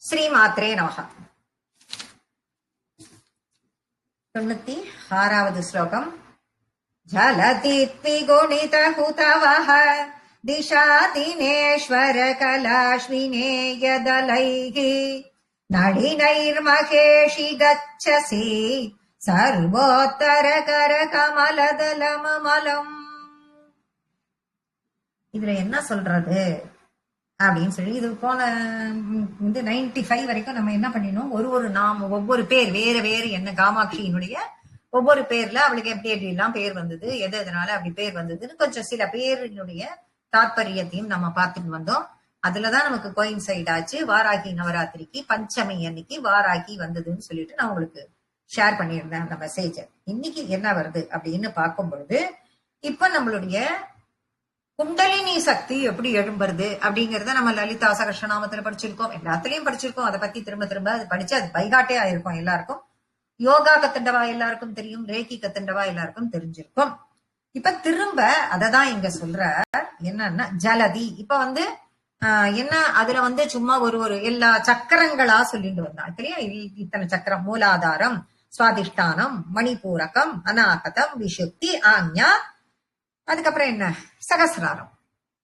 ஸ்ரீமாத்ரே நமஹ. 96வது ஸ்லோகம். ஜலதித்வி குணித ஹுதவஹ திஷா தினேஸ்வர கலாஸ்வினேயதலைஹி நளினைர்மகேஷி கச்சசி சர்வோத்தர கர கமலதலமமலம். இதுல என்ன சொல்றது அப்படின்னு சொல்லி, இது போன 95 வரைக்கும் நம்ம என்ன பண்ணினோம், ஒவ்வொரு பேர் வேற வேறு என்ன காமாட்சியினுடைய ஒவ்வொரு பேர்ல அவளுக்கு எப்படி எப்படி எல்லாம் பேர் வந்தது, எது எதனால அப்படி பேர் வந்ததுன்னு கொஞ்சம் சில பேரினுடைய தாற்பயத்தையும் நம்ம பார்த்துட்டு வந்தோம். அதுலதான் நமக்கு கோயின்சைட் ஆச்சு. வாராகி நவராத்திரிக்கு பஞ்சமி அன்னைக்கு வாராகி வந்ததுன்னு சொல்லிட்டு நான் உங்களுக்கு ஷேர் பண்ணியிருந்தேன் அந்த மெசேஜ். இன்னைக்கு என்ன வருது அப்படின்னு பார்க்கும் பொழுது, இப்ப நம்மளுடைய குண்டலினி சக்தி எப்படி எழும்புறது அப்படிங்கறத நம்ம லலிதா சகஸ்ரநாமத்துல படிச்சிருக்கோம், எல்லாத்துலயும் படிச்சிருக்கோம். அதை பத்தி திரும்ப திரும்ப அது படிச்சு அது பைகாட்டே ஆயிருக்கும் எல்லாருக்கும். யோகா கத்துண்டவா எல்லாருக்கும் தெரியும், ரேக்கி கத்துண்டவா எல்லாருக்கும் தெரிஞ்சிருக்கும். இப்ப திரும்ப அததான் இங்க சொல்ற என்னன்னா ஜலதி. இப்ப என்ன அதுல சும்மா ஒரு எல்லா சக்கரங்களா சொல்லிட்டு வந்தா இல்லையா. இத்தனை சக்கரம்: மூலாதாரம், சுவாதிஷ்டானம், மணிபூரகம், அநாகதம், விஷுப்தி, ஆஞ்ஞா, அதுக்கப்புறம் என்ன சகசிராரம்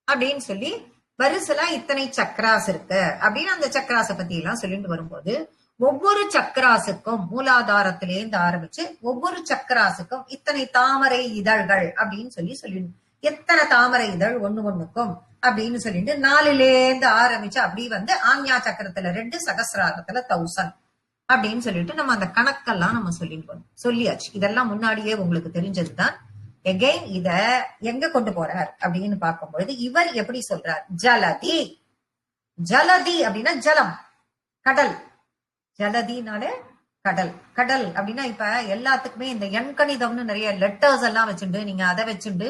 அப்படின்னு சொல்லி வரிசலா இத்தனை சக்கராஸ் இருக்கு அப்படின்னு அந்த சக்கராச பத்தி எல்லாம் சொல்லிட்டு வரும்போது, ஒவ்வொரு சக்கராசுக்கும் மூலாதாரத்திலேருந்து ஆரம்பிச்சு ஒவ்வொரு சக்கராசுக்கும் இத்தனை தாமரை இதழ்கள் அப்படின்னு சொல்லி எத்தனை தாமரை இதழ் ஒண்ணுக்கும் அப்படின்னு சொல்லிட்டு 4லேருந்து ஆரம்பிச்சு அப்படி ஆஞ்ஞா சக்கரத்துல 2, சகசிராரத்துல 1000 அப்படின்னு சொல்லிட்டு நம்ம அந்த கணக்கெல்லாம் நம்ம சொல்லியாச்சு. இதெல்லாம் முன்னாடியே உங்களுக்கு தெரிஞ்சதுதான். எகைன் இத எங்க கொண்டு போறார் அப்படின்னு பார்க்கும்பொழுது இவர் எப்படி சொல்றார், ஜலதி. ஜலதி அப்படின்னா ஜலம், கடல். ஜலதினாலே கடல். கடல் அப்படின்னா இப்ப எல்லாத்துக்குமே இந்த எண்கணிதம்னு நிறைய லெட்டர்ஸ் எல்லாம் வச்சுட்டு நீங்க அதை வச்சுட்டு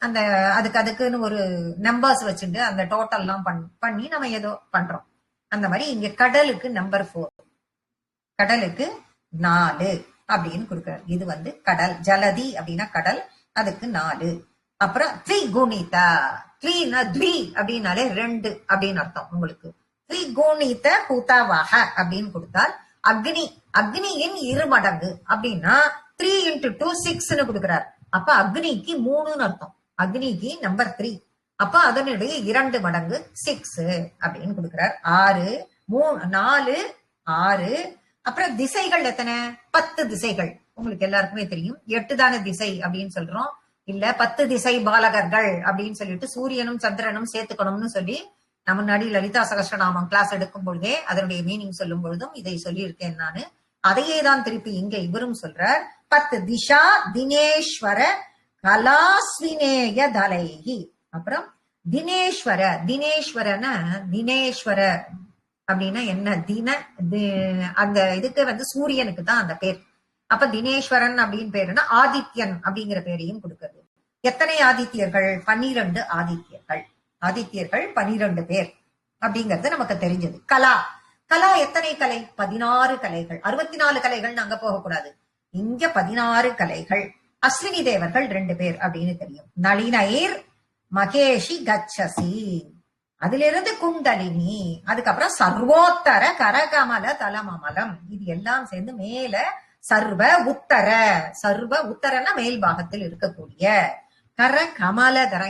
அந்த அதுக்குன்னு ஒரு நம்பர்ஸ் வச்சுட்டு அந்த டோட்டல் எல்லாம் பண்ணி நம்ம ஏதோ பண்றோம். அந்த மாதிரி இங்க கடலுக்கு நம்பர் 4, கடலுக்கு 4 அப்படின்னு கொடுக்கிறார். இது கடல். ஜலதி அப்படின்னா கடல், அதுக்கு 4. அப்புறம் த்ரிகுணிதா. த்ரீனா த்வி அப்படின்னாலே 2 அப்படின்னு அர்த்தம் உங்களுக்கு. த்ரிகுணித ஹுதவஹ அப்படின்னு கொடுத்தால் அக்னி, அக்னியின் 2 மடங்கு அப்படின்னா 3 × 2 6ன்னு கொடுக்கிறார். அப்ப அக்னிக்கு 3ன்னு அர்த்தம். அக்னிக்கு நம்பர் 3. அப்ப அதனுடைய 2 மடங்கு 6 அப்படின்னு கொடுக்கிறார். 6, 3, 4, 6. அப்புறம் திசைகள் எத்தனை? 10 திசைகள். உங்களுக்கு எல்லாருக்குமே தெரியும் 8 தானே திசை அப்படின்னு சொல்றோம். இல்ல 10 திசை பாலகர்கள் அப்படின்னு சொல்லிட்டு சூரியனும் சந்திரனும் சேர்த்துக்கணும்னு சொல்லி நான் முன்னாடி லலிதா சகஸ்ரநாமம் கிளாஸ் எடுக்கும் பொழுதே அதனுடைய மீனிங் சொல்லும் பொழுதும் இதை சொல்லியிருக்கேன் நானு. அதையே தான் திருப்பி இங்க இவரும் சொல்றார். 10 திஷா தினேஸ்வர கலாஸ்வினேய தலைஹி. அப்புறம் தினேஸ்வர. தினேஸ்வரன தினேஸ்வர அப்படின்னா என்ன? அந்த இதுக்கு சூரியனுக்கு தான் அந்த பேர். அப்ப தினேஸ்வரன் அப்படின்னு பேருன்னா ஆதித்யன் அப்படிங்கிற பேரையும் கொடுக்கிறது. எத்தனை ஆதித்யர்கள்? 12 ஆதித்யர்கள். ஆதித்யர்கள் 12 பேர் அப்படிங்கிறது நமக்கு தெரிஞ்சது. கலா. கலா எத்தனை கலை? 16 கலைகள். 64 கலைகள் அங்க போகக்கூடாது, இங்க 16 கலைகள். அஸ்வினி தேவர்கள் 2 பேர் அப்படின்னு தெரியும். நளினைர் மகேஷி கச்சசி, அதிலிருந்து குண்டலினி, அதுக்கப்புறம் சர்வோத்தர கரகமல தலமமலம். இது எல்லாம் சேர்ந்து மேல சர்வ உத்தர. சர்வ உத்தரன்னா மேல் பாகத்தில் இருக்கக்கூடிய, கர கமலதர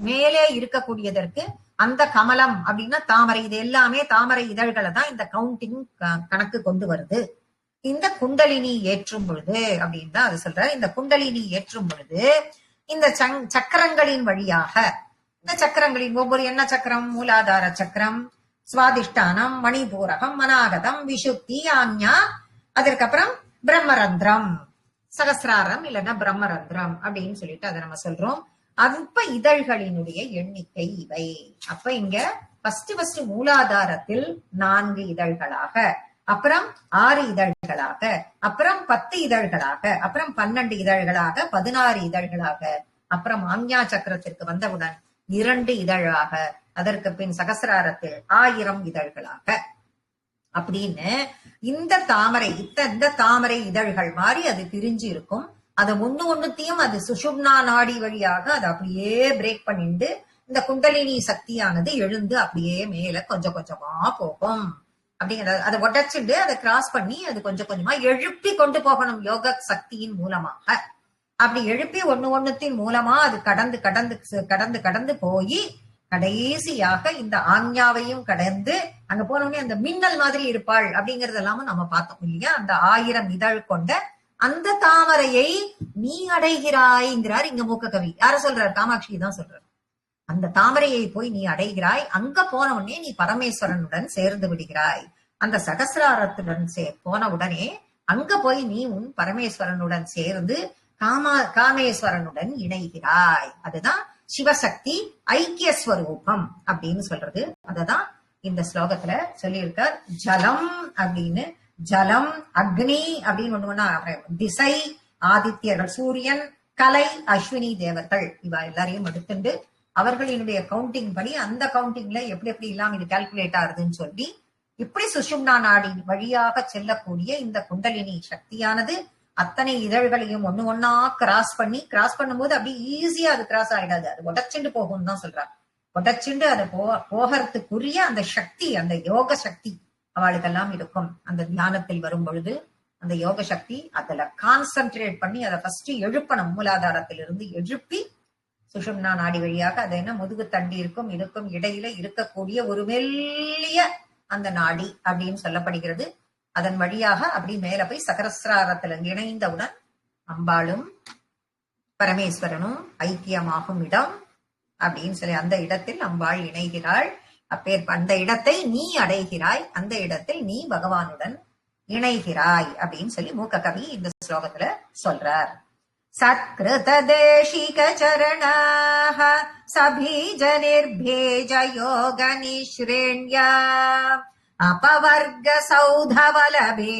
மேலே இருக்கக்கூடியதற்கு அந்த கமலம் அப்படின்னா தாமரை. இது எல்லாமே தாமரை இதழ்களை தான் இந்த கவுண்டிங் கணக்கு கொண்டு வருது. இந்த குண்டலினி ஏற்றும் பொழுது அப்படின்னு தான் அது சொல்ற. இந்த குண்டலினி ஏற்றும் பொழுது இந்த சக்கரங்களின் வழியாக, இந்த சக்கரங்களின் ஒவ்வொரு என்ன சக்கரம்? மூலாதார சக்கரம், சுவாதிஷ்டானம், மணிபூரகம், அநாகதம், விஷுப்தி, ஆஞ்ஞா, அதற்கப்புறம் பிரம்மரந்திரம், சகசிராரம் இல்லைன்னா பிரம்மரந்திரம் அப்படின்னு சொல்லிட்டு அதை நம்ம சொல்றோம். அப்ப இதழ்களினுடைய எண்ணிக்கை இவை. அப்ப இங்க ஃபர்ஸ்ட் மூலாதாரத்தில் 4 இதழ்களாக, அப்புறம் 6 இதழ்களாக, அப்புறம் 10 இதழ்களாக, அப்புறம் 12 இதழ்களாக, 16 இதழ்களாக, அப்புறம் ஆஞ்ஞா சக்கரத்திற்கு வந்தவுடன் 2 இதழாக, அதற்கு பின் சகசிராரத்தில் 1000 இதழ்களாக அப்படின்னு இந்த தாமரை இந்த தாமரை இதழ்கள் மாதிரி அது பிரிஞ்சு இருக்கும். அதை ஒண்ணுத்தையும் அது சுஷும்னா நாடி வழியாக அதை அப்படியே பிரேக் பண்ணிட்டு இந்த குண்டலினி சக்தியானது எழுந்து அப்படியே மேல கொஞ்சம் கொஞ்சமா போகும். அப்படிங்கிறது அதை உடைச்சுட்டு அதை கிராஸ் பண்ணி அது கொஞ்சம் கொஞ்சமா எழுப்பி கொண்டு போகணும் யோக சக்தியின் மூலமாக. அப்படி எழுப்பி ஒண்ணுத்தின் மூலமா அது கடந்து கடந்து கடந்து கடந்து போய் கடைசியாக இந்த ஆஞ்ஞாவையும் கடந்து அங்க போனோடனே அந்த மின்னல் மாதிரி இருப்பாள் அப்படிங்கறது எல்லாமும் நம்ம பார்த்தோம் இல்லையா. அந்த 1000 இதழ் கொண்ட அந்த தாமரையை நீ அடைகிறாய்ங்கிறார் இங்க மூக்க கவி. யார சொல்றார்? காமாட்சி தான் சொல்றார். அந்த தாமரையை போய் நீ அடைகிறாய். அங்க போன உடனே நீ பரமேஸ்வரனுடன் சேர்ந்து விடுகிறாய். அந்த சகசிராரத்துடன் போன உடனே அங்க போய் நீ உன் பரமேஸ்வரனுடன் சேர்ந்து காமேஸ்வரனுடன் இணைகிறாய். அதுதான் சிவசக்தி ஐக்கிய ஸ்வரூபம் அப்படின்னு சொல்றது. அததான் இந்த ஸ்லோகத்துல சொல்லியிருக்கார். ஜலம் அப்படின்னு, ஜலம், அக்னி அப்படின்னு ஒண்ணு, திசை ஆதித்யர்கள், சூரியன், கலை, அஸ்வினி தேவர்கள், இவ எல்லாரையும் எடுத்துட்டு அவர்களினுடைய கவுண்டிங் படி அந்த கவுண்டிங்ல எப்படி எப்படி எல்லாம் இது கால்குலேட் ஆகுதுன்னு சொல்லி இப்படி சுஷும்னா நாடி வழியாக செல்லக்கூடிய இந்த குண்டலினி சக்தியானது அத்தனை இதழ்களையும் ஒண்ணா கிராஸ் பண்ணும்போது அப்படி ஈஸியா அது கிராஸ் ஆயிடாது. அது உடைச்சுண்டு போகும்னு தான் சொல்றாங்க. உடைச்சுண்டு அதை போகிறதுக்குரிய அந்த சக்தி, அந்த யோக சக்தி அவளுக்கெல்லாம் இருக்கும். அந்த தியானத்தில் வரும் பொழுது அந்த யோக சக்தி அதுல கான்சென்ட்ரேட் பண்ணி அதை ஃபர்ஸ்ட் எழுப்பணும். மூலாதாரத்திலிருந்து எழுப்பி சுஷும்னா நாடி வழியாக அதை என்ன முதுகு தண்டி இருக்கும் இதுக்கும் இடையில இருக்கக்கூடிய ஒரு மெல்லிய அந்த நாடி அப்படின்னு சொல்லப்படுகிறது. அதன் வழியாக அப்படி மேல போய் சகசிராரத்துல இணைந்தவுடன் அம்பாளும் பரமேஸ்வரனும் ஐக்கியமாகும் இடம் அப்படின்னு சொல்லி அந்த இடத்தில் அம்பாள் இணைகிறாள். அந்த இடத்தை நீ அடைகிறாய், அந்த இடத்தில் நீ பகவானுடன் இணைகிறாய் அப்படின்னு சொல்லி மூக்க கவி இந்த ஸ்லோகத்துல சொல்றார். சத்கிருத தேசிக சரணாஹ சபீஜ நிர்பேஜ யோக நிஸ்ரேண்யா அபவர்க சௌதவலபே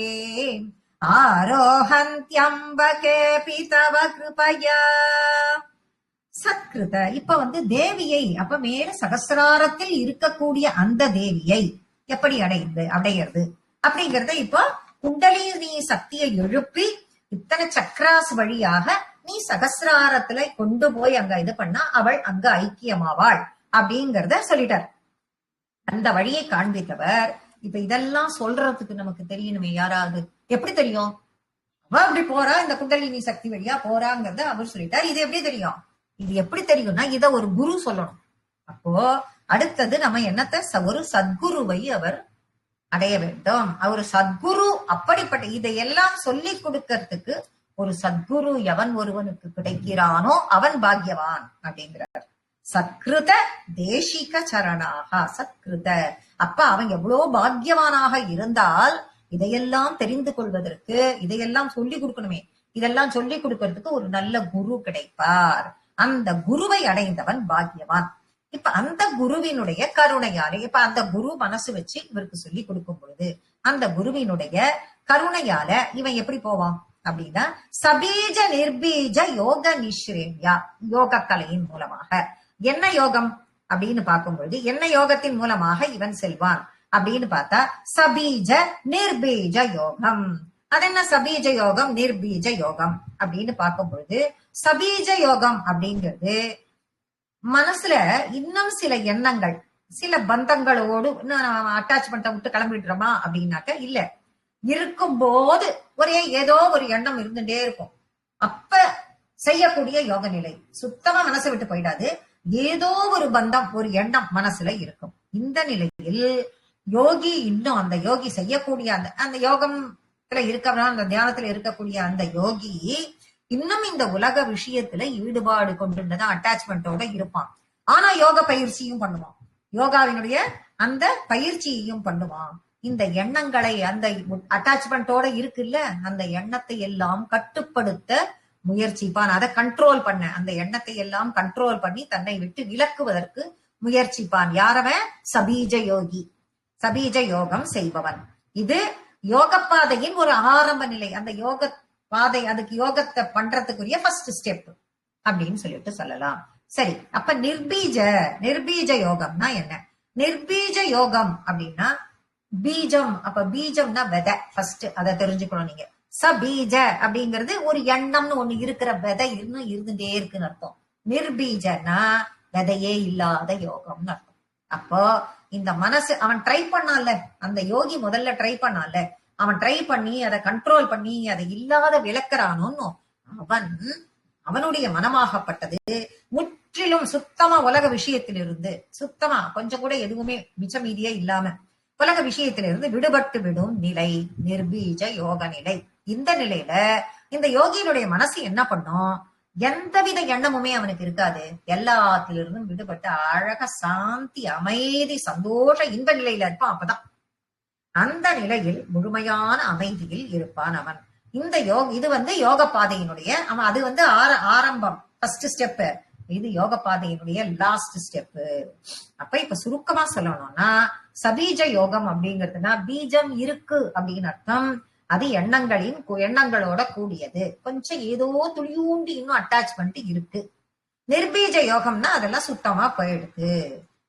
ஆரோஹந்த்யம்பகே பிதவ கிருபயா. சத்கிருத இப்ப தேவியை, அப்ப மேல சகசிராரத்தில் இருக்கக்கூடிய அந்த தேவியை எப்படி அடையிறது அப்படிங்கறத இப்போ குண்டலினி சக்தியை எழுப்பி இத்தனை சக்ராஸ் வழியாக நீ சகசிராரத்துல கொண்டு போய் அங்க இது பண்ணா அவள் அங்க ஐக்கியமாவாள் அப்படிங்கறத சொல்லிட்டார். அந்த வழியை காண்பித்தவர். இப்ப இதெல்லாம் சொல்றதுக்கு நமக்கு தெரியணுமே, யாராவது எப்படி தெரியும்? அவ அப்படி போறா, இந்த குண்டலினி சக்தி வழியா போறாங்கிறத அவர் சொல்லிட்டார். இது எப்படி தெரியும்? இது எப்படி தெரியும்னா இத ஒரு குரு சொல்லணும். அப்போ அடுத்தது நம்ம என்னத்த ஒரு சத்குருவை அவர் அடைய வேண்டும். அவர் சத்குரு அப்படிப்பட்ட இதையெல்லாம் சொல்லி கொடுக்கறதுக்கு ஒரு சத்குரு எவன் ஒருவனுக்கு கிடைக்கிறானோ அவன் பாக்யவான் அப்படிங்கிறார். சத்கிருத தேசிக சரணாக சத்கிருத. அப்ப அவன் எவ்வளவு பாக்யவானாக இருந்தால் இதையெல்லாம் தெரிந்து கொள்வதற்கு இதையெல்லாம் சொல்லி கொடுக்கணுமே, இதெல்லாம் சொல்லி கொடுக்கறதுக்கு ஒரு நல்ல குரு கிடைப்பார். அந்த குருவை அடைந்தவன் பாக்யவான். இப்ப அந்த குருவினுடைய கருணையாலே, இப்ப அந்த குரு மனசு வச்சு இவருக்கு சொல்லி கொடுக்கும் பொழுது அந்த குருவினுடைய கருணையால இவன் எப்படி போவான் அப்படின்னா சபீஜ நிர்பீஜ யோக நிஸ்ரேண்யா, யோக கலையின் மூலமாக. என்ன யோகம் அப்படின்னு பார்க்கும்பொழுது என்ன யோகத்தின் மூலமாக இவன் செல்வான் அப்படின்னு பார்த்தா சபீஜ நிர்பீஜ யோகம். அது என்ன சபீஜ யோகம் நிர்பீஜ யோகம் அப்படின்னு பார்க்கும் பொழுது சபீஜ யோகம் அப்படிங்கிறது மனசுல இன்னும் சில எண்ணங்கள் சில பந்தங்களோடு அட்டாச்மெண்ட்டை விட்டு கிளம்பிடுறோமா அப்படின்னாக்க இல்ல, இருக்கும் போது ஒரே ஏதோ ஒரு எண்ணம் இருந்துட்டே இருக்கும். அப்ப செய்யக்கூடிய யோக நிலை சுத்தமா மனசை விட்டு போயிடாது. ஏதோ ஒரு பந்தம் ஒரு எண்ணம் மனசுல இருக்கும். இந்த நிலையில் யோகி இன்னும் அந்த யோகி செய்யக்கூடிய அந்த யோகத்துல இருக்கவனா அந்த தியானத்துல இருக்கக்கூடிய அந்த யோகி இன்னும் இந்த உலக விஷயத்துல ஈடுபாடு கொண்டுதான் அட்டாச்மெண்டோட இருப்பான். ஆனா யோக பயிற்சியும் பண்ணுவான், யோகாவினுடைய அந்த பயிற்சியையும் பண்ணுவான். இந்த எண்ணங்களை அந்த அட்டாச்மெண்டோட இருக்குல்ல அந்த எண்ணத்தை எல்லாம் கட்டுப்படுத்த முயற்சிப்பான், அதை கண்ட்ரோல் பண்ண, அந்த எண்ணத்தை எல்லாம் கண்ட்ரோல் பண்ணி தன்னை விட்டு விலக்குவதற்கு முயற்சிப்பான். யாரவன்? சபீஜ யோகி, சபீஜ யோகம் செய்பவன். இது யோக பாதையின் ஒரு ஆரம்ப நிலை. அந்த யோக பாதை அதுக்கு யோகத்தை பண்றதுக்குரிய ஃபர்ஸ்ட் ஸ்டெப் அப்படின்னு சொல்லிட்டு சொல்லலாம். சரி, அப்ப நிர்பீஜ யோகம்னா என்ன? நிர்பீஜ யோகம் அப்படின்னா பீஜம். அப்ப பீஜம்னா விதை, ஃபர்ஸ்ட் அதை தெரிஞ்சுக்கணும் நீங்க. சபீஜ அப்படிங்கிறது ஒரு எண்ணம்னு ஒண்ணு இருக்கிற விதை இன்னும் இருந்துட்டே இருக்குன்னு அர்த்தம். நிர்பீஜனா விதையே இல்லாத யோகம்னு அர்த்தம். அப்போ இந்த மனசு அவன் ட்ரை பண்ணான்ல, அந்த யோகி முதல்ல ட்ரை பண்ணான்ல, அவன் ட்ரை பண்ணி அதை கண்ட்ரோல் பண்ணி அதை இல்லாத விளக்குறானோன்னு அவன் அவனுடைய மனமாகப்பட்டது முற்றிலும் சுத்தமா உலக விஷயத்திலிருந்து சுத்தமா கொஞ்சம் கூட எதுவுமே மிச்சமீதியே இல்லாம உலக விஷயத்திலிருந்து விடுபட்டு விடும் நிலை நிர்பீஜ யோக நிலை. இந்த நிலையில இந்த யோகியினுடைய மனசு என்ன பண்ணும்? எந்தவித எண்ணமுமே அவனுக்கு இருக்காது. எல்லாத்திலிருந்தும் விடுபட்டு அழக சாந்தி அமைதி சந்தோஷ இன்ப நிலையில இருப்பான். அப்பதான் அந்த நிலையில் முழுமையான அமைதியில் இருப்பான் அவன். இந்த இது யோக பாதையினுடைய அவன் அது ஆரம்பம் ஃபர்ஸ்ட் ஸ்டெப். இது யோக பாதையினுடைய லாஸ்ட் ஸ்டெப். அப்ப இப்ப சுருக்கமா சொல்லணும்னா சபீஜ யோகம் அப்படிங்கிறதுனா பீஜம் இருக்கு அப்படின்னு அர்த்தம். அது எண்ணங்களோட கூடியது. கொஞ்சம் ஏதோ துளியூண்டி இன்னும் அட்டாச்மெண்ட் இருக்கு. நிர்பீஜ யோகம்னா அதெல்லாம் சுத்தமா போயிடுது.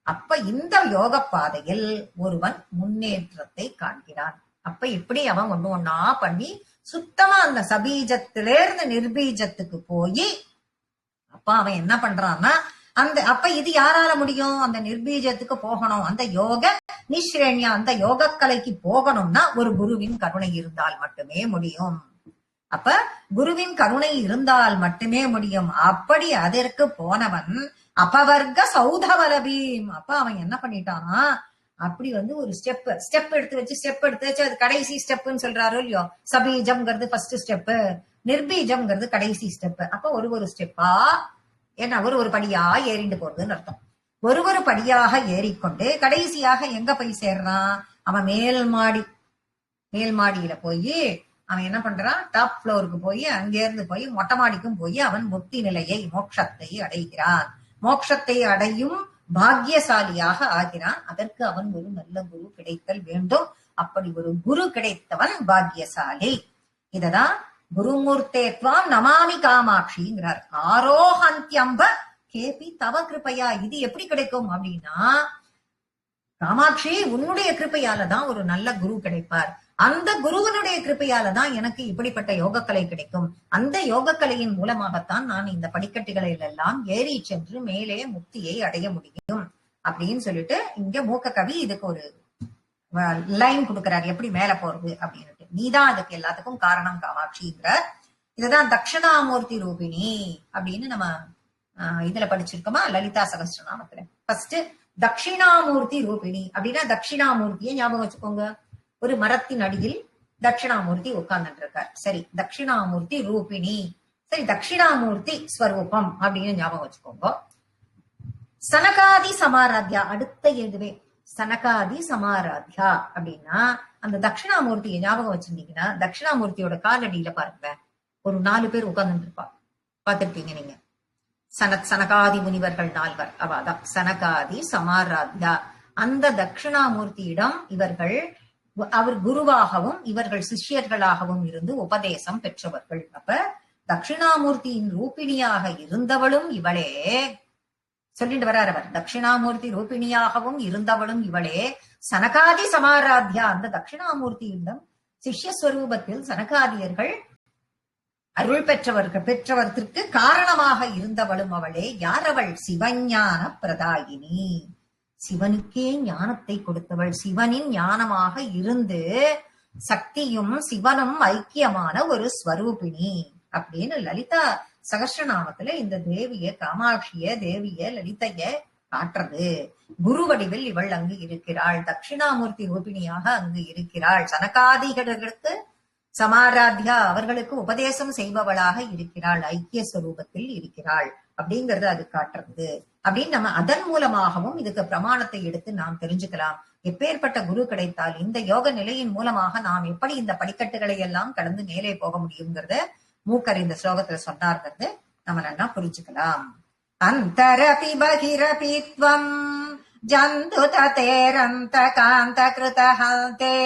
அப்ப இந்த யோக பாதையில் ஒருவன் முன்னேற்றத்தை காண்கிறான். அப்ப இப்படி அவன் ஒண்ணா பண்ணி சுத்தமா அந்த சபீஜத்திலிருந்து நிர்பீஜத்துக்கு போய் அப்ப அவன் என்ன பண்றான்னா அப்ப இது யாரால முடியும்? அந்த நிர்பீஜத்துக்கு போகணும், அந்த யோக நிஸ்ரேணியா அந்த யோக கலைக்கு போகணும்னா ஒரு குருவின் கருணை இருந்தால் மட்டுமே முடியும். அப்ப குருவின் கருணை இருந்தால் மட்டுமே முடியும். அப்படி அதற்கு போனவன் அபவர்க்க சௌதவலபீம். அப்ப அவன் என்ன பண்ணிட்டானா அப்படி ஒரு ஸ்டெப் எடுத்து வச்சு அது கடைசி ஸ்டெப்னு சொல்றாரோ இல்லையோ. சபீஜம்ங்கிறது ஃபர்ஸ்ட் ஸ்டெப், நிர்பீஜம்ங்கிறது கடைசி ஸ்டெப். அப்ப ஒரு ஸ்டெப்பா ஏன்னா ஒரு படியா ஏறிண்டு போறதுன்னு அர்த்தம். ஒரு படியாக ஏறிக்கொண்டு கடைசியாக எங்க போய் சேர்றான்? அவன் மேல் மாடியில போய் அவன் என்ன பண்றான்? டாப் ஃப்ளோருக்கு போய் அங்கிருந்து போய் மொட்டை மாடிக்கும் போய் அவன் முக்தி நிலையை மோட்சத்தை அடைகிறான். மோட்சத்தை அடையும் பாக்கியசாலியாக ஆகிறான். அதற்கு அவன் ஒரு நல்ல குரு கிடைத்தல் வேண்டும். அப்படி ஒரு குரு கிடைத்தவன் பாக்கியசாலி. இததான் குருமூர்த்தேத்வாம் நமாமி காமாட்சிங்கிறார். ஆரோஹந்தியம்ப கேபி தவ கிருப்பையா. இது எப்படி கிடைக்கும் அப்படின்னா காமாட்சி உன்னுடைய கிருப்பையாலதான் ஒரு நல்ல குரு கிடைப்பார். அந்த குருவனுடைய கிருப்பையாலதான் எனக்கு இப்படிப்பட்ட யோகக்கலை கிடைக்கும். அந்த யோகக்கலையின் மூலமாகத்தான் நான் இந்த படிக்கட்டுகளில் எல்லாம் ஏறி சென்று மேலே முக்தியை அடைய முடியும் அப்படின்னு சொல்லிட்டு இங்க மூக்க கவி இதுக்கு ஒரு லைன் கொடுக்கிறார், எப்படி மேல போறது அப்படின்னு. நீதான் அதுக்கு எல்லாத்துக்கும் காரணம் காமாட்சிங்கிற. இதுதான் தட்சிணாமூர்த்தி ரூபிணி அப்படின்னு நம்ம இதுல படிச்சிருக்கோமா லலிதா சகஸ்ரநாமத்துல. ஃபர்ஸ்ட் தட்சிணாமூர்த்தி ரூபிணி அப்படின்னா தட்சிணாமூர்த்தியை ஞாபகம் வச்சுக்கோங்க. ஒரு மரத்தின் அடியில் தட்சிணாமூர்த்தி உட்கார்ந்துட்டு இருக்கார். சரி, தட்சிணாமூர்த்தி ரூபிணி. சரி, தட்சிணாமூர்த்தி ஸ்வரூபம் அப்படின்னு ஞாபகம் வச்சுக்கோங்க. சனகாதி சமாராத்யா அடுத்த எழுதுவே சனகாதி சமாராத்யா அப்படின்னா அந்த தட்சிணாமூர்த்தியை ஞாபகம் வச்சிருந்தீங்கன்னா தட்சிணாமூர்த்தியோட காலடியில பாருங்க ஒரு 4 பேர் உட்கார்ந்துட்டு இருப்பா. பார்த்திருப்பீங்க நீங்க. சனகாதி முனிவர்கள் 4 அவாதான் சனகாதி சமாராத்யா. அந்த தட்சிணாமூர்த்தியிடம் அவர் குருவாகவும் இவர்கள் சிஷ்யர்களாகவும் இருந்து உபதேசம் பெற்றவர்கள். அப்ப தட்சிணாமூர்த்தியின் ரூபிணியாக இருந்தவளும் இவளே சொல்லிட்டு வர்றார் அவர். தட்சிணாமூர்த்தி ரூபிணியாகவும் இருந்தவளும் இவளே சனகாதி சமாராத்யா. அந்த தட்சிணாமூர்த்தியிடம் சிஷ்யஸ்வரூபத்தில் சனகாதியர்கள் அருள் பெற்றவர்க்கு காரணமாக இருந்தவளும் அவளே. யார் அவள்? சிவஞான பிரதாயினி. சிவனுக்கே ஞானத்தை கொடுத்தவள். சிவனின் ஞானமாக இருந்து சக்தியும் சிவனும் ஐக்கியமான ஒரு ஸ்வரூபிணி அப்படின்னு லலிதா சகஸ்ரநாமத்துல இந்த தேவிய காமாட்சிய தேவிய லலிதைய காட்டுறது. குரு வடிவில் இவள் அங்கு இருக்கிறாள். தட்சிணாமூர்த்தி ரூபிணியாக அங்கு இருக்கிறாள். சனகாதிகளுக்கு சமாராத்யா அவர்களுக்கு உபதேசம் செய்பவளாக இருக்கிறாள். ஐக்கிய ஸ்வரூபத்தில் இருக்கிறாள் அப்படிங்கறது அது காட்டுறது. அப்படின்னு நம்ம அதன் மூலமாகவும் இதுக்கு பிரமாணத்தை எடுத்து நாம் தெரிஞ்சுக்கலாம். எப்பேற்பட்ட குரு கிடைத்தால் இந்த யோக நிலையின் மூலமாக நாம் எப்படி இந்த படிக்கட்டுகளை எல்லாம் கடந்து மேலே போக முடியுங்கிறத மூக்கர் இந்த ஸ்லோகத்துல சொன்னார்கிறது நம்ம நல்லா புரிஞ்சுக்கலாம். அந்தரபி பகிரபி த்வம் ஜந்து ததேரந்த காந்த கிருதஹல்தே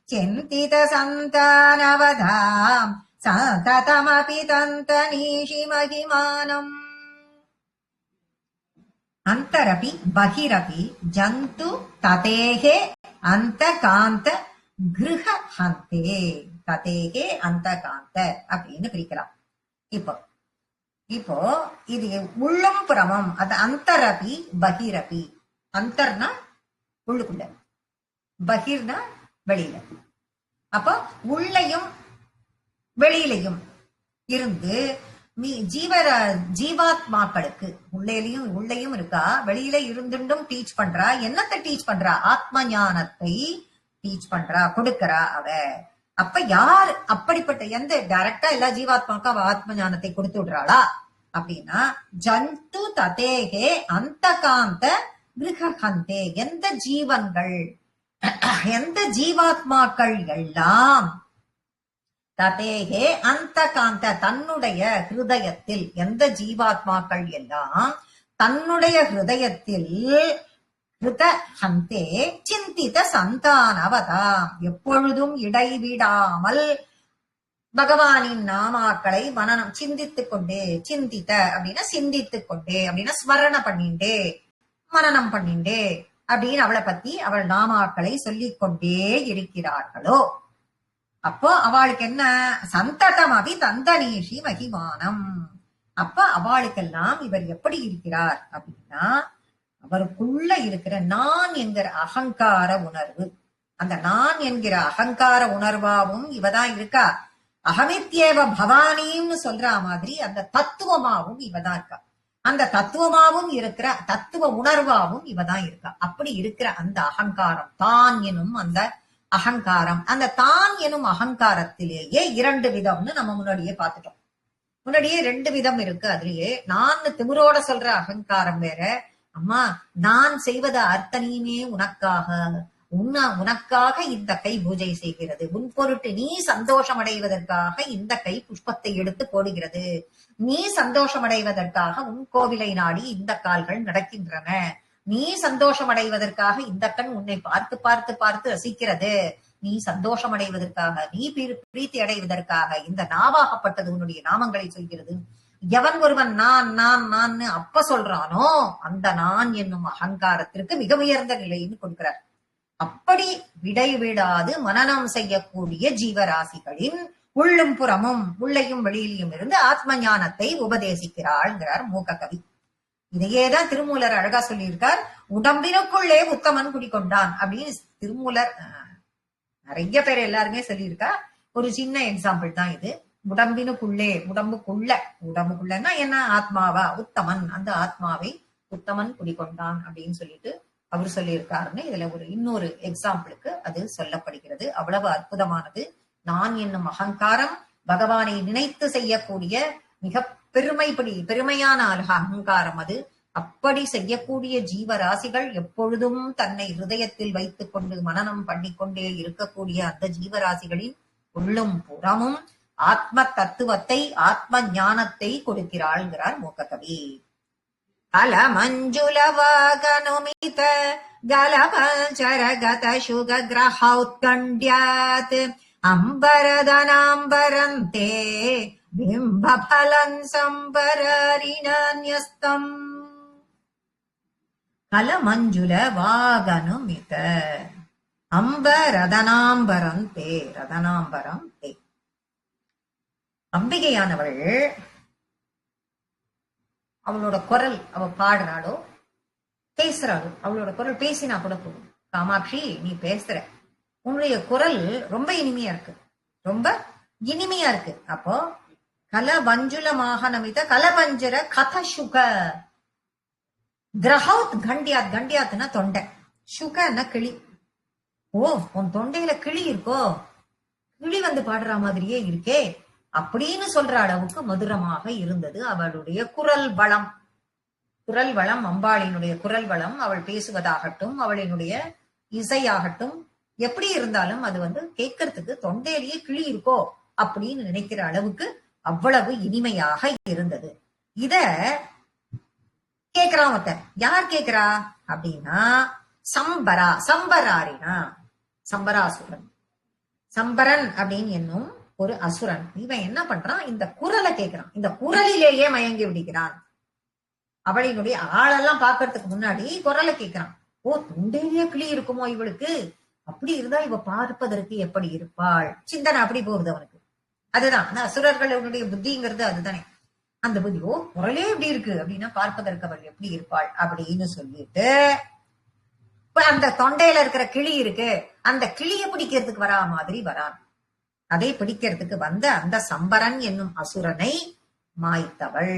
சிந்தித சந்தானவதாம் சததமபி தந்தனீஷி மகிமானம். அந்தரபி பகிரபி ஜந்து ததேஹே அந்த காந்த கிருஹந்தே. ததேகே அந்த காந்த அப்படின்னு பிரிக்கலாம். இப்போ இது உள்ளும் புறமும். அது அந்தரபி பகிரபி. அந்தர்னா உள்ளுக்குள்ள, பகிர்னா வெளியில. அப்போ உள்ளையும் வெளியிலையும் இருந்து ஜீவாத்மாக்களுக்கு உள்ளேயும் இருக்கா, வெளியில இருந்துட்டும் டீச் பண்றா. என்னத்தை டீச் பண்றா? ஆத்ம ஞானத்தை டீச் பண்றா, கொடுக்கறா அவ. அப்ப யார் அப்படிப்பட்ட எந்த டைரக்டா எல்லா ஜீவாத்மாவுக்கும் அவ ஆத்ம ஞானத்தை கொடுத்து விடுறாளா அப்படின்னா, ஜந்து ததேகே அந்த காந்த கிரகந்தே, எந்த ஜீவன்கள் எந்த ஜீவாத்மாக்கள் எல்லாம் ததேகே அந்த காந்த தன்னுடைய ஹிருதயத்தில், எந்த ஜீவாத்மாக்கள் எல்லாம் தன்னுடைய ஹிருதயத்தில் ஹந்தே சிந்தித சந்தானவதாம், எப்பொழுதும் இடைவிடாமல் பகவானின் நாமாக்களை மனனம் சிந்தித்துக் கொண்டே, சிந்தித்த அப்படின்னா சிந்தித்துக் கொண்டே அப்படின்னா ஸ்மரண பண்ணிண்டே, மனனம் பண்ணிண்டே அப்படின்னு அவளை பத்தி அவள் நாமாக்களை சொல்லிக் கொண்டே இருக்கிறார்களோ, அப்போ அவளுக்கு என்ன? சந்ததம் அபி தந்தனீஷி மகிமானம். அப்ப அவளுக்கெல்லாம் இவர் எப்படி இருக்கிறார் அப்படின்னா, அவருக்குள்ள இருக்கிற நான் என்கிற அகங்கார உணர்வு, அந்த நான் என்கிற அகங்கார உணர்வாவும் இவதான் இருக்கா. அகமித்யேவ பவானின்னு சொல்ற மாதிரி அந்த தத்துவமாவும் இவதான் இருக்கா. அந்த தத்துவமாவும் இருக்கிற தத்துவ உணர்வாவும் இவதான் இருக்கா. அப்படி இருக்கிற அந்த அகங்காரம், தான் எனும் அந்த அகங்காரம், அந்த தான் எனும் அகங்காரத்திலேயே 2 விதம்னு நம்ம முன்னாடியே பார்த்துட்டோம். முன்னாடியே 2 விதம் இருக்கு. அதுலயே நான் திமிரோட சொல்ற அகங்காரம் வேற. அம்மா, நான் செய்வத அர்த்தனையுமே உனக்காக, உனக்காக இந்த கை பூஜை செய்கிறது, உன் பொருட்டு நீ சந்தோஷம் அடைவதற்காக இந்த கை புஷ்பத்தை எடுத்து போடுகிறது, நீ சந்தோஷம் அடைவதற்காக உன் கோவிலை நாடி இந்த கால்கள் நடக்கின்றன, நீ சந்தோஷம் அடைவதற்காக இந்த கண் உன்னை பார்த்து பார்த்து பார்த்து ரசிக்கிறது, நீ சந்தோஷம் அடைவதற்காக, நீ பிரீத்தி அடைவதற்காக இந்த நாவாகப்பட்டது உன்னுடைய நாமங்களை சொல்கிறது. எவன் ஒருவன் நான் நான் நான் அப்ப சொல்றானோ அந்த நான் என்னும் அகங்காரத்திற்கு மிக உயர்ந்த நிலைன்னு கொடுக்கிறார். அப்படி விடைவிடாது மனனம் செய்யக்கூடிய ஜீவராசிகளின் உள்ளும் புறமும் உள்ளையும் வெளியிலையும் இருந்து ஆத்ம ஞானத்தை உபதேசிக்கிறாள்ங்கிறார் மூக்க கவி. இதையேதான் திருமூலர் அழகா சொல்லியிருக்கார். உடம்பினுக்குள்ளே உத்தமன் குடிக்கொண்டான் அப்படின்னு திருமூலர் நிறைய பேர் எல்லாருமே சொல்லியிருக்கா. ஒரு சின்ன எக்ஸாம்பிள் தான் இது. உடம்பினுக்குள்ளே, உடம்புக்குள்ளன்னா என்ன? ஆத்மாவா? உத்தமன், அந்த ஆத்மாவை உத்தமன் குடிக்கொண்டான் அப்படின்னு சொல்லிட்டு அவர் சொல்லியிருக்காருன்னு இதுல இன்னொரு எக்ஸாம்பிளுக்கு அது சொல்லப்படுகிறது. அவ்வளவு அற்புதமானது. நான் என்னும் அகங்காரம் பகவானை நினைத்து செய்யக்கூடிய மிக பெருமையான அகங்காரம் அது. அப்படி செய்யக்கூடிய ஜீவராசிகள் எப்பொழுதும் தன்னை ஹிருதயத்தில் வைத்துக் கொண்டு மனனம் பண்ணிக்கொண்டே இருக்கக்கூடிய அந்த ஜீவராசிகளின் உள்ளும் புறமும் ஆத்ம தத்துவத்தை, ஆத்ம ஞானத்தை கொடுக்கிறாள்ங்கிறார் மூக்ககவி. அலமஞ்சுலவாகனுமித கலபஞ்சரகத சுக கிரஹௌத்கண்ட்யாத் அம்பரதனாம்பரந்தே பிம்பபலன் சம்பரரிணன்யஸ்தம். கலமஞ்சுல வாகனுமித அம்பரதனாம்பரம் தே, ரதனாம்பரம் தே. அம்பிகையானவள் அவளோட குரல், அவ பாடுறாளோ பேசுறாளோ, அவளோட குரல் பேசினா கூட போதும். காமாட்சி, நீ பேசுற, உன்னுடைய குரல் ரொம்ப இனிமையா இருக்கு, ரொம்ப இனிமையா இருக்கு. அப்போ கலபஞ்சுலமாக நமித கலபஞ்சர கதசுக கிரஹௌத் கண்டியாத். கண்டியாத்னா தொண்டை, சுகன்னா கிளி. ஓ, உன் தொண்டையில கிளி இருக்கோ, கிளி வந்து பாடுற மாதிரியே இருக்கே அப்படின்னு சொல்ற அளவுக்கு மதுரமாக இருந்தது அவளுடைய குரல் வளம். குரல் வளம், அம்பாளினுடைய குரல் வளம், அவள் பேசுவதாகட்டும், அவளினுடைய இசையாகட்டும், எப்படி இருந்தாலும் அது கேட்கறதுக்கு தொண்டையிலேயே கிளி இருக்கோ அப்படின்னு நினைக்கிற அளவுக்கு அவ்வளவு இனிமையாக இருந்தது. இத கேக்குறான் ஒருத்தர். யார் கேக்குறா அப்படின்னா சம்பராரினா சம்பராசுரன். சம்பரன் அப்படின்னு என்னும் ஒரு அசுரன். இவன் என்ன பண்றான்? இந்த குரலை கேட்கிறான், இந்த குரலிலேயே மயங்கி விடுகிறான். அவளினுடைய ஆளெல்லாம் பாக்குறதுக்கு முன்னாடி குரலை கேட்கிறான். ஓ, தொண்டையிலேயே கிளி இருக்குமோ இவளுக்கு, அப்படி இருந்தா இவ பார்ப்பதற்கு எப்படி இருப்பாள், சிந்தனை அப்படி போகுது அவனுக்கு. அதுதான் அந்த அசுரர்களுடைய புத்திங்கிறது, அதுதானே அந்த புத்தி. ஓ, குரலே எப்படி இருக்கு அப்படின்னா பார்ப்பதற்கு அவள் எப்படி இருப்பாள் அப்படின்னு சொல்லிட்டு அந்த தொண்டையில இருக்கிற கிளி இருக்கு, அந்த கிளியை பிடிக்கிறதுக்கு வரா மாதிரி வரான். அதை பிடிக்கிறதுக்கு வந்த அந்த சம்பரன் என்னும் அசுரனை மாய்த்தவள்.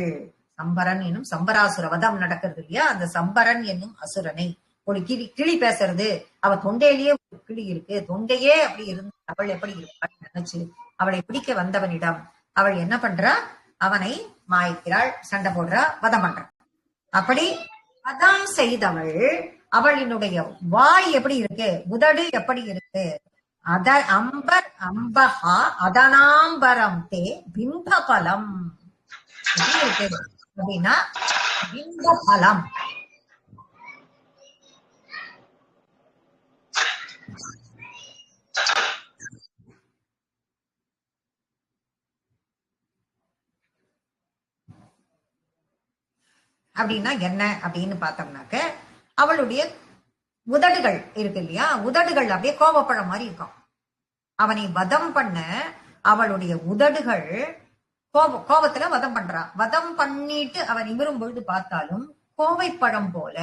சம்பரன் என்னும் சம்பராசுர வதம் நடக்கிறது இல்லையா, அந்த சம்பரன் என்னும் அசுரனை, ஒரு கிளி பேசுறது, அவ தொண்டையிலேயே ஒரு கிளி இருக்கு, தொண்டையே அப்படி இருந்து அவள் எப்படி இருப்பாள் நினைச்சு அவளை பிடிக்க வந்தவனிடம் அவள் என்ன பண்றா, அவனை மாய்க்கிறாள், சண்டை போடுறா, வதம் பண்றா. அப்படி வதம் செய்தவள், அவளினுடைய வாய் எப்படி இருக்கு, உதடு எப்படி இருக்கு, அத அம்பர் அம்பஹா அதனாம்பரம் தே பிம்பபலம் இருக்கு அப்படின்னா பிம்பபலம். அப்படின்னா என்ன அப்படின்னு பார்த்தோம்னாக்க, அவளுடைய உதடுகள் இருக்கு இல்லையா, உதடுகள் அப்படியே கோபப்பழம் மாதிரி இருக்கும். அவனை வதம் பண்ண அவளுடைய உதடுகள் கோபத்துல வதம் பண்றா. வதம் பண்ணிட்டு அவன் நிமிரும் பொழுது பார்த்தாலும் கோவைப்பழம் போல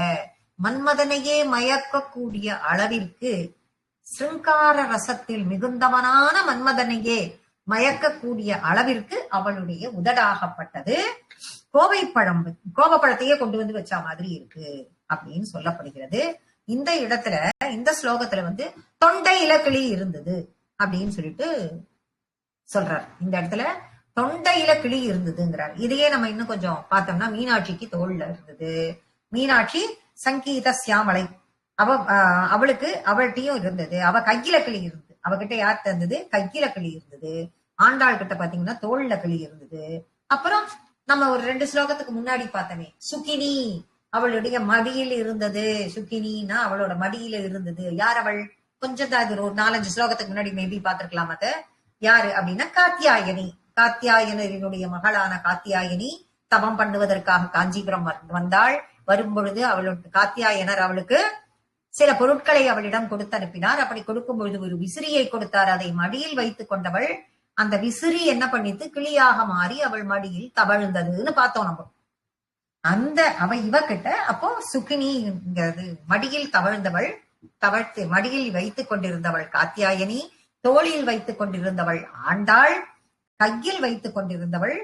மன்மதனையே மயக்கக்கூடிய அளவிற்கு, சிருங்கார ரசத்தில் மிகுந்தவனான மன்மதனையே மயக்கக்கூடிய அளவிற்கு அவளுடைய உதடாகப்பட்டது கோவைப்பழம், கோபப்பழத்தையே கொண்டு வந்து வச்ச மாதிரி இருக்கு அப்படின்னு சொல்லப்படுகிறது. இந்த இடத்துல, இந்த ஸ்லோகத்துல தொண்டையில கிளி இருந்தது அப்படின்னு சொல்லிட்டு சொல்றார். இந்த இடத்துல தொண்டையில கிளி இருந்ததுங்கிறார். இதையே நம்ம இன்னும் கொஞ்சம் பார்த்தோம்னா, மீனாட்சிக்கு தோல்ல இருந்தது. மீனாட்சி சங்கீத சியாமலை, அவளுக்கு அவள்கிட்டயும் இருந்தது. அவ கையில கிளி இருந்தது. அவகிட்ட யார் தந்தது, கையில கிளி இருந்தது. ஆண்டாள் கிட்ட பாத்தீங்கன்னா தோல்ல கிளி இருந்தது. அப்புறம் நம்ம ஒரு 2 ஸ்லோகத்துக்கு முன்னாடி பார்த்தமே சுகினி, அவளுடைய மடியில் இருந்தது. சுகினின்னா அவளோட மடியில இருந்தது. யார் அவள், கொஞ்சம் தான் இது ஒரு 4-5 ஸ்லோகத்துக்கு முன்னாடி மேபி பார்த்திருக்கலாம். அத யாரு அப்படின்னா காத்தியாயனி. காத்தியாயனரினுடைய மகளான காத்தியாயனி தவம் பண்ணுவதற்காக காஞ்சிபுரம் வந்தாள். வரும்பொழுது அவளுக்கு காத்தியாயனர் அவளுக்கு சில பொருட்களை அவளிடம் கொடுத்து அனுப்பினார். அப்படி கொடுக்கும் பொழுது ஒரு விசிறியை கொடுத்தார். அதை மடியில் வைத்துக் கொண்டவள், அந்த விசிறி என்ன பண்ணிட்டு கிளியாக மாறி அவள் மடியில் தவழ்ந்ததுன்னு பார்த்தோம் நம்ம. அந்த இவ கிட்ட அப்போ சுகினிங்கிறது மடியில் தவழ்ந்தவள், தவழ்த்து மடியில் வைத்துக் கொண்டிருந்தவள் காத்தியாயனி, தோளில் வைத்துக் கொண்டிருந்தவள் ஆண்டாள், கையில் வைத்துக் கொண்டிருந்தவள்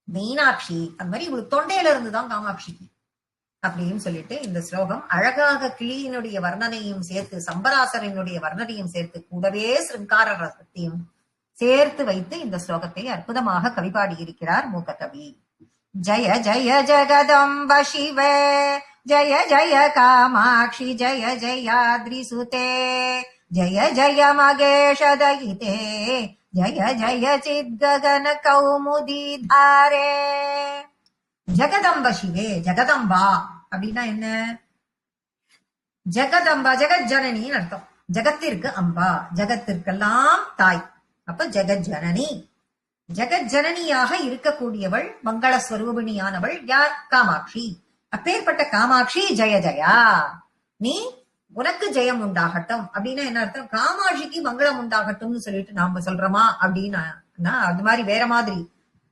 மீனாட்சி. அந்த மாதிரி இவளுக்கு தொண்டையில இருந்துதான் காமாட்சிக்கு அப்படின்னு சொல்லிட்டு இந்த ஸ்லோகம் அழகாக கிளியினுடைய வர்ணனையும் சேர்த்து, சம்பராசரனுடைய வர்ணனையும் சேர்த்து, கூடவே சிருங்கார ரசத்தையும் சேர்த்து வைத்து இந்த ஸ்லோகத்தை அற்புதமாக கவிபாடி இருக்கிறார் மூக்ககவி. ஜய ஜய ஜகதம்ப சிவ, ஜய ஜய காமாட்சி, ஜய ஜயாத்ரிசுதே, ஜய ஜய மகேஷ தயிதே, ஜய ஜய சித்ககன கௌமுதி தாரே. ஜகதம்ப சிவே, ஜகதம்பா அப்படின்னா என்ன, ஜகதம்பா ஜெகத் ஜனனின்னு அர்த்தம். ஜகத்திற்கு அம்பா, ஜகத்திற்கெல்லாம் தாய். அப்ப ஜெகத் ஜனனி, ஜெகத் ஜனனியாக இருக்கக்கூடியவள், மங்கள ஸ்வரூபிணியானவள் யார், காமாட்சி. அப்பேற்பட்ட காமாட்சி ஜெய ஜயா, நீ உனக்கு ஜெயம் உண்டாகட்டும் அப்படின்னா என்ன அர்த்தம், காமாட்சிக்கு மங்களம் உண்டாகட்டும்னு சொல்லிட்டு நாம சொல்றோமா அப்படின்னா அது மாதிரி வேற மாதிரி,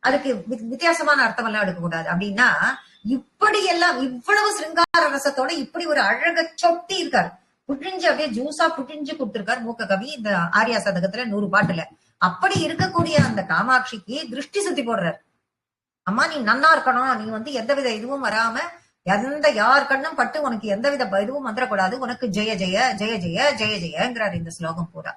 அதுக்கு வித்தியாசமான அர்த்தம் எல்லாம் எடுக்கக்கூடாது. அப்படின்னா இப்படி எல்லாம் இவ்வளவு சிருங்கார ரசத்தோட இப்படி ஒரு அழக சொட்டி இருக்காரு, புட்டிஞ்சு அப்படியே ஜூஸா புட்டிஞ்சு கொடுத்திருக்காரு மூக்ககவி இந்த ஆர்யா சதகத்துல 100 பாட்டுல. அப்படி இருக்கக்கூடிய அந்த காமாட்சிக்கு திருஷ்டி சுத்தி போடுறார். அம்மா நீ நன்னா இருக்கணும், நீ எந்தவித இதுவும் வராம, யார் கண்ணும் பட்டு உனக்கு எந்தவித இதுவும் வந்துடக்கூடாது, உனக்கு ஜெய ஜெய ஜெய ஜெய ஜெய ஜெயங்கிறார் இந்த ஸ்லோகம் பூரா.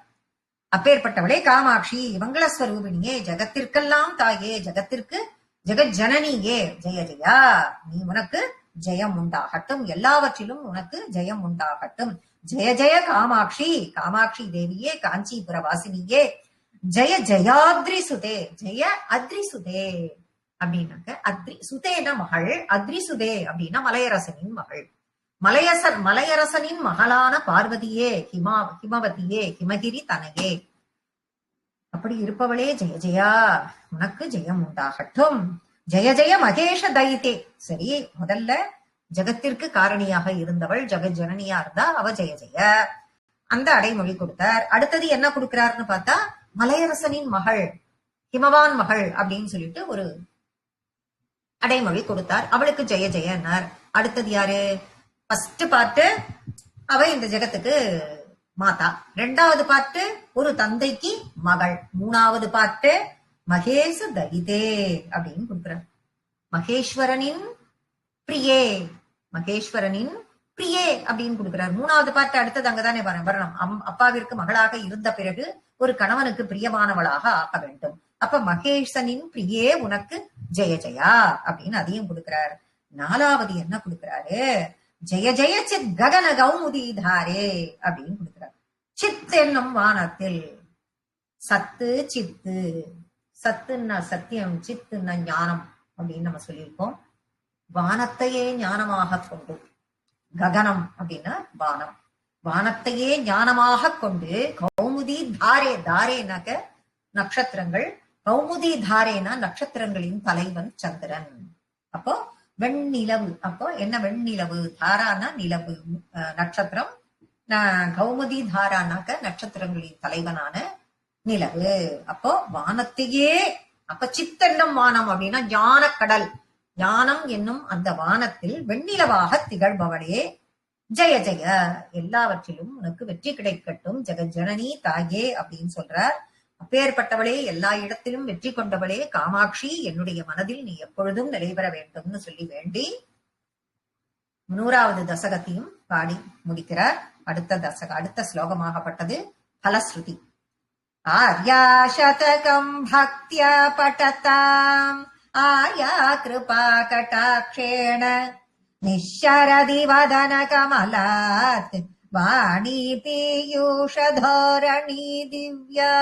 அப்பேற்பட்டவளே காமாட்சி, மங்களஸ்வரூபிணியே, ஜகத்திற்கெல்லாம் தாயே, ஜகத்திற்கு ஜெகத் ஜனனியே, ஜெய ஜெயா, நீ உனக்கு ஜெயம் உண்டாகட்டும், எல்லாவற்றிலும் உனக்கு ஜெயம் உண்டாகட்டும். ஜெய ஜெய காமாட்சி, காமாட்சி தேவியே, காஞ்சிபுர வாசினியே, ஜெய ஜெயாத்ரி சுதே, ஜெய அத்ரி சுதே அப்படின்னாக்க, அத்ரி சுதேன மகள், அத்ரி சுதே அப்படின்னா மலையரசனின் மகள். மலையரசனின் மகளான பார்வதியே, ஹிமவதியே, ஹிமகிரி தனையே, அப்படி இருப்பவளே ஜெய ஜெயா, உனக்கு ஜெயம் உண்டாகட்டும். ஜெய ஜெய மகேஷ தைத்தே. சரி, முதல்ல ஜகத்திற்கு காரணியாக இருந்தவள், ஜெகத் ஜனனியா இருந்தா அவ ஜெய ஜெய, அந்த அடைமொழி கொடுத்தார். அடுத்தது என்ன கொடுக்கிறாருன்னு பார்த்தா, மலையரசனின் மகள், ஹிமவான் மகள் அப்படின்னு சொல்லிட்டு ஒரு அடைமொழி கொடுத்தார். அவளுக்கு ஜெய ஜெயன்னார். அடுத்தது யாரு, ஃபர்ஸ்ட் பார்ட்டு அவ இந்த ஜெகத்துக்கு மாதா. ரெண்டாவது பாட்டு ஒரு தந்தைக்கு மகள். மூணாவது பாட்டு மகேச தயிதே அப்படின்னு கொடுக்கிறார். மகேஸ்வரனின் பிரியே, மகேஸ்வரனின் பிரியே அப்படின்னு கொடுக்கிறார். மூணாவது பாட்டு அடுத்தது அங்கதானே வரணும். அப்பாவிற்கு மகளாக இருந்த பிறகு ஒரு கணவனுக்கு பிரியமானவளாக ஆக்க வேண்டும். அப்ப மகேசனின் பிரியே உனக்கு ஜெய ஜெயா அப்படின்னு அதையும் கொடுக்கிறார். நாலாவது என்ன கொடுக்கிறாரு? ஜெய ஜெய சித் ககன கௌமுதி தாரே அப்படின்னு கொடுக்கிறார். சித் என்னும் வானத்தில் சத்து சித்து, சத்துன்னா சத்தியம், சித்துன்னா ஞானம் அப்படின்னு நம்ம சொல்லியிருக்கோம். வானத்தையே ஞானமாக கொண்டு, ககனம் அப்படின்னா வானம், வானத்தையே ஞானமாக கொண்டு கௌமுதி தாரே, தாரேனாக்க நட்சத்திரங்கள், கௌமுதி தாரேனா நட்சத்திரங்களின் தலைவன் சந்திரன். அப்போ வெண்ணிலவு, அப்போ என்ன வெண்ணிலவு, தாரானா நிலவு நட்சத்திரம், கௌமுதி தாரானாக்க நட்சத்திரங்களின் தலைவனான நிலவு. அப்போ வானத்தையே, அப்ப சித்தென்னும் வானம் அப்படின்னா ஞான கடல், ஞானம் என்னும் அந்த வானத்தில் வெண்ணிலவாக திகழ்பவளே ஜெய ஜெய, எல்லாவற்றிலும் உனக்கு வெற்றி கிடைக்கட்டும் ஜெகஜனனி தாயே அப்படின்னு சொல்றார். அப்பேற்பட்டவளே, எல்லா இடத்திலும் வெற்றி கொண்டவளே காமாட்சி, என்னுடைய மனதில் நீ எப்பொழுதும் நிலைபெற வேண்டும்னு சொல்லி வேண்டி 100வது தசகத்தையும் பாடி முடிக்கிறார். அடுத்த ஸ்லோகமாகப்பட்டது பலஸ்ருதி. ஆர்யா சதகம் பக்தியா படதாம் ஆர்யா கிருபா கடாக்ஷேண நிஷரதி வதன கமலாத் வாணி பீயூஷ தோரணி திவ்யா.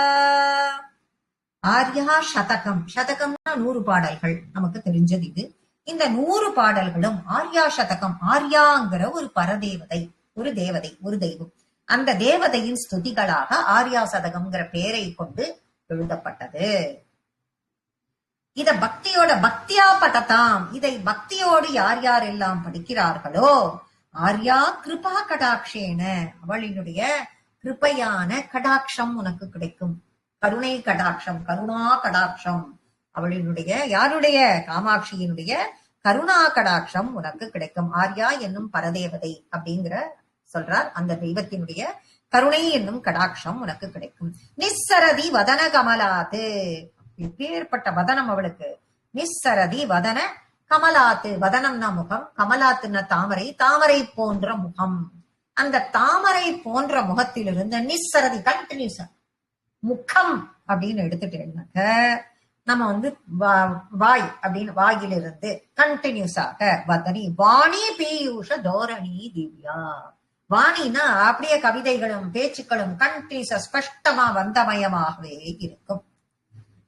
ஆர்யா சதகம், சதகம்னா 100 பாடல்கள், நமக்கு தெரிஞ்சது இது. இந்த 100 பாடல்களும் ஆர்யா சதகம், ஆர்யாங்கிற ஒரு பரதேவதை, ஒரு தேவதை, ஒரு தெய்வம், அந்த தேவதையின் ஸ்துதிகளாக ஆர்யா சதகம்ங்கிற பெயரை கொண்டு எழுதப்பட்டது. இத பக்தியோட பக்தியா பட்டதாம், இதை பக்தியோடு யார் யார் எல்லாம் படிக்கிறார்களோ ஆர்யா கிருபா கடாட்சேன, அவளினுடைய கிருபையான கடாட்சம் உனக்கு கிடைக்கும். கருணை கடாட்சம், கருணா கடாட்சம், அவளினுடைய யாருடைய, காமாட்சியினுடைய கருணா கடாட்சம் உனக்கு கிடைக்கும். ஆர்யா என்னும் பரதேவதை அப்படிங்கிற சொல்றார், அந்த தெய்வத்தினுடைய கருணை என்னும் கடாட்சம் உனக்கு கிடைக்கும். நிஸ்ஸரதி வதன கமலாத்து, எப்பேற்பட்ட வதனம் அவளுக்கு. நிஸ்ஸரதி வதன கமலாத்து, வதனம்னா முகம், கமலாத்துன்னா தாமரை, தாமரை போன்ற முகம். அந்த தாமரை போன்ற முகத்திலிருந்து நிஸ்ஸரதி கண்டினியூஸா, முகம் அப்படின்னு எடுத்துட்டேன்னாக்க நம்ம வாய் அப்படின்னு வாயிலிருந்து கண்டினியூஸாக வதனி வாணி பீயூஷ தோரணி திவ்யா. வாணினா அப்படியே கவிதைகளும் பேச்சுக்களும் கண்டினியூஸா ஸ்பஷ்டமா வந்தமயமாகவே இருக்கும்.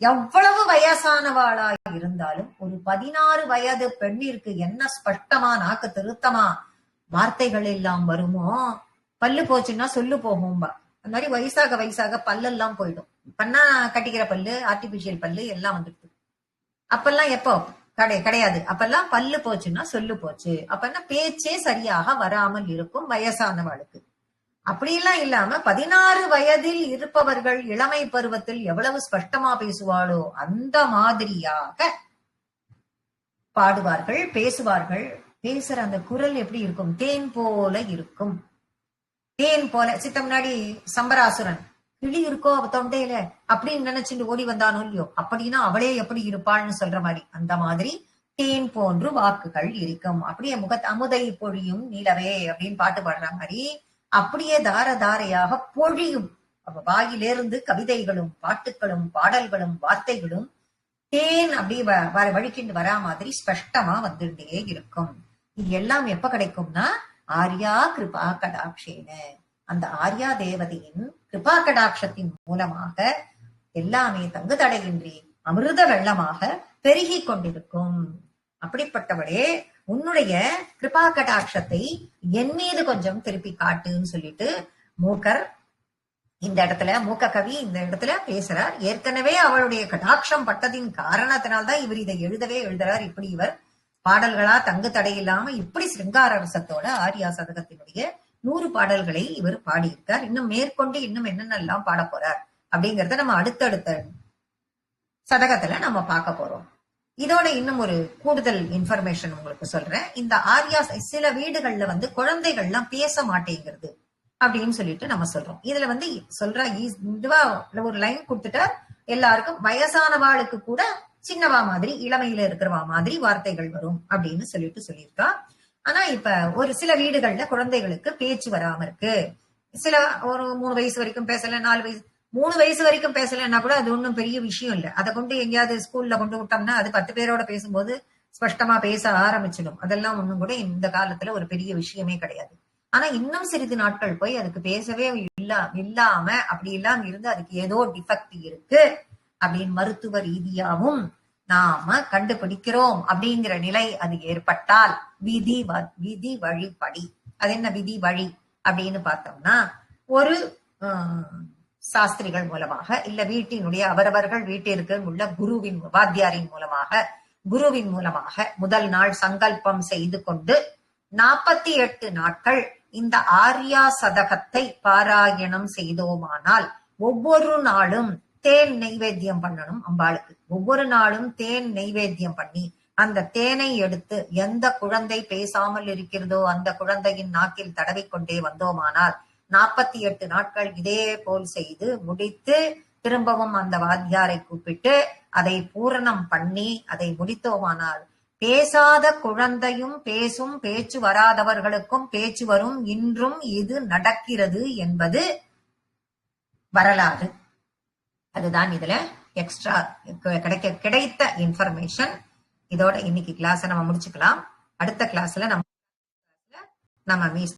எவ்வளவு வயசானவாளா இருந்தாலும் ஒரு 16 வயது பெண்ணிற்கு என்ன ஸ்பஷ்டமா நாக்கு திருத்தமா வார்த்தைகள் எல்லாம் வருமோ, பல்லு போச்சுன்னா சொல்லு போகும்பா. அந்த மாதிரி வயசாக வயசாக பல்லெல்லாம் போயிடும். இப்பன்னா கட்டிக்கிற பல்லு, ஆர்டிபிஷியல் பல்லு எல்லாம் வந்துடுது. அப்பெல்லாம் எப்போ கிடையாது. அப்பெல்லாம் பல்லு போச்சுன்னா சொல்லு போச்சு. அப்பன்னா பேச்சே சரியாக வராமல் இருக்கும் வயசானவாளுக்கு. அப்படியெல்லாம் இல்லாம 16 வயதில் இருப்பவர்கள் இளமை பருவத்தில் எவ்வளவு ஸ்பஷ்டமா பேசுவாளோ அந்த மாதிரியாக பாடுவார்கள், பேசுவார்கள். பேசுற அந்த குரல் எப்படி இருக்கும், தேன் போல இருக்கும். தேன் போல. சித்த முன்னாடி சம்பராசுரன் கிளி இருக்கோ அவ தொண்டையில அப்படின்னு நினைச்சுட்டு ஓடி வந்தானோ இல்லையோ, அப்படின்னா அவளே எப்படி இருப்பாள்னு சொல்ற மாதிரி, அந்த மாதிரி தேன் போன்று வாக்குகள் இருக்கும். அப்படியே அமுதை பொழியும் நிலவே அப்படின்னு பாட்டு பாடுற மாதிரி அப்படியே தார தாரையாக பொழியும். அவ வாயிலிருந்து கவிதைகளும் பாட்டுகளும் பாடல்களும் வார்த்தைகளும் தேன் அப்படியே வழிக்கிண்டு வரா மாதிரி ஸ்பஷ்டமா வந்துட்டே இருக்கும். இது எல்லாம் எப்ப கிடைக்கும்னா ஆர்யா கிருபா கடாட்சேன, அந்த ஆர்யா தேவதையின் கிருபா கடாட்சத்தின் மூலமாக எல்லாமே தங்கு தடையின்றி அமிர்த வெள்ளமாக பெருகி கொண்டிருக்கும். அப்படிப்பட்டவளே, உன்னுடைய கிருபா கடாட்சத்தை என் மீது கொஞ்சம் திருப்பி காட்டுன்னு சொல்லிட்டு மூக்கர் இந்த இடத்துல, மூக்க கவி இந்த இடத்துல பேசுறார். ஏற்கனவே அவளுடைய கடாட்சம் பட்டதின் காரணத்தினால்தான் இவர் இதை எழுதுறார். இப்படி இவர் பாடல்களா தங்கு தடையில்லாம இப்படி சிருங்கார ரசத்தோட ஆர்யா சதகத்தினுடைய 100 பாடல்களை இவர் பாடியிருக்கார். இன்னும் மேற்கொண்டு இன்னும் என்னென்னலாம் பாட போறார் அப்படிங்கறத நம்ம அடுத்தடுத்த சதகத்துல நம்ம பார்க்க போறோம். இதோட இன்னும் ஒரு கூடுதல் இன்ஃபர்மேஷன் உங்களுக்கு சொல்றேன். இந்த ஆர்யா சில வீடுகள்ல குழந்தைகள்லாம் பேச மாட்டேங்கிறது அப்படின்னு சொல்லிட்டு நம்ம சொல்றோம். இதுல சொல்ற இதுவா ஒரு லைன் கொடுத்துட்டா எல்லாருக்கும் வயசானவாளுக்கு கூட சின்னவா மாதிரி இளமையில இருக்கிறவா மாதிரி வார்த்தைகள் வரும் அப்படின்னு சொல்லியிருக்கா. ஆனா இப்ப ஒரு சில வீடுகள்ல குழந்தைகளுக்கு பேச்சு வராம இருக்கு. சில ஒரு 3 வயசு வரைக்கும் பேசல, 4 வயசு 3 வயசு வரைக்கும் பேசலன்னா கூட அது ஒன்றும் பெரிய விஷயம் இல்லை. அதை கொண்டு எங்கேயாவது ஸ்கூல்ல கொண்டு விட்டோம்னா அது 10 பேரோட பேசும்போது ஸ்பஷ்டமா பேச ஆரம்பிச்சிடும். அதெல்லாம் ஒண்ணும் கூட இந்த காலத்துல ஒரு பெரிய விஷயமே கிடையாது. ஆனா இன்னும் சிறிது நாட்கள் போய் அதுக்கு பேசவே இல்லாம அப்படி எல்லாம் இருந்து அதுக்கு ஏதோ டிஃபெக்ட் இருக்கு அப்படின்னு மருத்துவ ரீதியாவும் நாம கண்டுபிடிக்கிறோம் அப்படிங்கிற நிலை அது ஏற்பட்டால் விதி வழிப்படி, அது என்ன விதி வழி அப்படின்னு பார்த்தோம்னா, ஒரு சாஸ்திரிகள் மூலமாக இல்ல வீட்டினுடைய அவரவர்கள் வீட்டிற்கு உள்ள வாத்தியாரின் மூலமாக முதல் நாள் சங்கல்பம் செய்து கொண்டு 48 நாட்கள் இந்த ஆர்யா சதகத்தை பாராயணம் செய்தோமானால் ஒவ்வொரு நாளும் தேன் நைவேத்தியம் பண்ணணும் அம்பாளுக்கு. ஒவ்வொரு நாளும் தேன் நைவேத்தியம் பண்ணி அந்த தேனை எடுத்து எந்த குழந்தை பேசாமல் இருக்கிறதோ அந்த குழந்தையின் நாக்கில் தடவிக்கொண்டே வந்தோமானால் 48 நாட்கள் இதே போல் செய்து முடித்து திரும்பவும் அந்த வாத்தியாரை கூப்பிட்டு அதை பூரணம் பண்ணி அதை முடித்தோமானால் பேசாத குழந்தையும் பேசும், பேச்சு வராதவர்களுக்கும் பேச்சு வரும். இன்றும் இது நடக்கிறது என்பது வரலாறு. அதுதான் இதுல எக்ஸ்ட்ரா கிடைத்த இன்ஃபர்மேஷன். இதோட இன்னைக்கு கிளாஸை நம்ம முடிச்சுக்கலாம். அடுத்த கிளாஸ்ல நம்ம